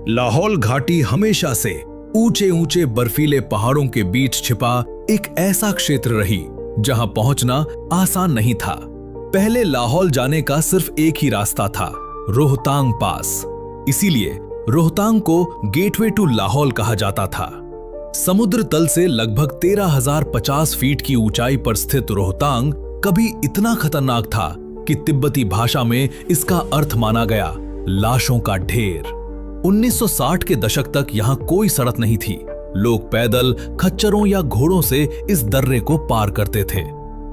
लाहौल घाटी हमेशा से ऊंचे ऊंचे बर्फीले पहाड़ों के बीच छिपा एक ऐसा क्षेत्र रही जहां पहुंचना आसान नहीं था। पहले लाहौल जाने का सिर्फ एक ही रास्ता था, रोहतांग पास। इसीलिए रोहतांग को गेटवे टू लाहौल कहा जाता था। समुद्र तल से लगभग 13,050 फीट की ऊंचाई पर स्थित रोहतांग कभी इतना खतरनाक था कि तिब्बती भाषा में इसका अर्थ माना गया लाशों का ढेर। 1960 के दशक तक यहां कोई सड़क नहीं थी। लोग पैदल, खच्चरों या घोड़ों से इस दर्रे को पार करते थे।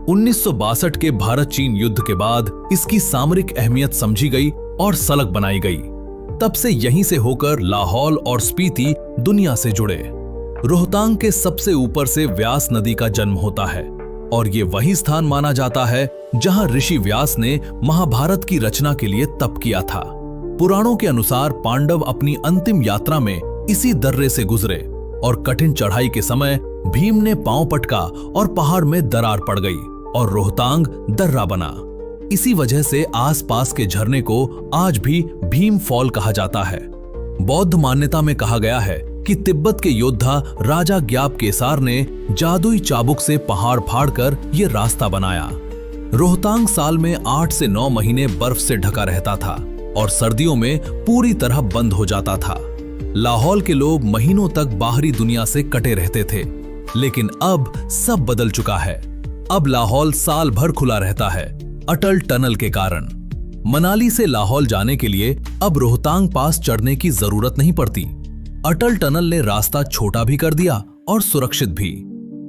1962 के भारत चीन युद्ध के बाद इसकी सामरिक अहमियत समझी गई और सड़क बनाई गई। तब से यहीं से होकर लाहौल और स्पीति दुनिया से जुड़े। रोहतांग के सबसे ऊपर से व्यास नदी का जन्म होता है और ये वही स्थान माना जाता है जहां ऋषि व्यास ने महाभारत की रचना के लिए तप किया था। पुराणों के अनुसार पांडव अपनी अंतिम यात्रा में इसी दर्रे से गुजरे और कठिन चढ़ाई के समय भीम ने पांव पटका और पहाड़ में दरार पड़ गई और रोहतांग दर्रा बना। इसी वजह से आसपास के झरने को आज भी भीम फॉल कहा जाता है। बौद्ध मान्यता में कहा गया है कि तिब्बत के योद्धा राजा ग्याप केसार ने जादुई चाबुक से पहाड़ फाड़कर ये रास्ता बनाया। रोहतांग साल में 8 से 9 महीने बर्फ से ढका रहता था और सर्दियों में पूरी तरह बंद हो जाता था। लाहौल के लोग महीनों तक बाहरी दुनिया से कटे रहते थे, लेकिन अब सब बदल चुका है। अब लाहौल साल भर खुला रहता है, अटल टनल के कारण। मनाली से लाहौल जाने के लिए अब रोहतांग पास चढ़ने की जरूरत नहीं पड़ती। अटल टनल ने रास्ता छोटा भी कर दिया और सुरक्षित भी।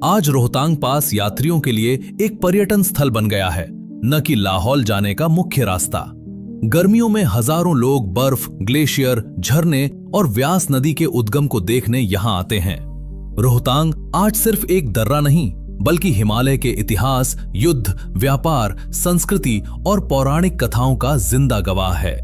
आज रोहतांग पास यात्रियों के लिए एक पर्यटन स्थल बन गया है, न कि लाहौल जाने का मुख्य रास्ता। गर्मियों में हजारों लोग बर्फ, ग्लेशियर, झरने और व्यास नदी के उद्गम को देखने यहाँ आते हैं। रोहतांग आज सिर्फ एक दर्रा नहीं, बल्कि हिमालय के इतिहास, युद्ध, व्यापार, संस्कृति और पौराणिक कथाओं का जिंदा गवाह है।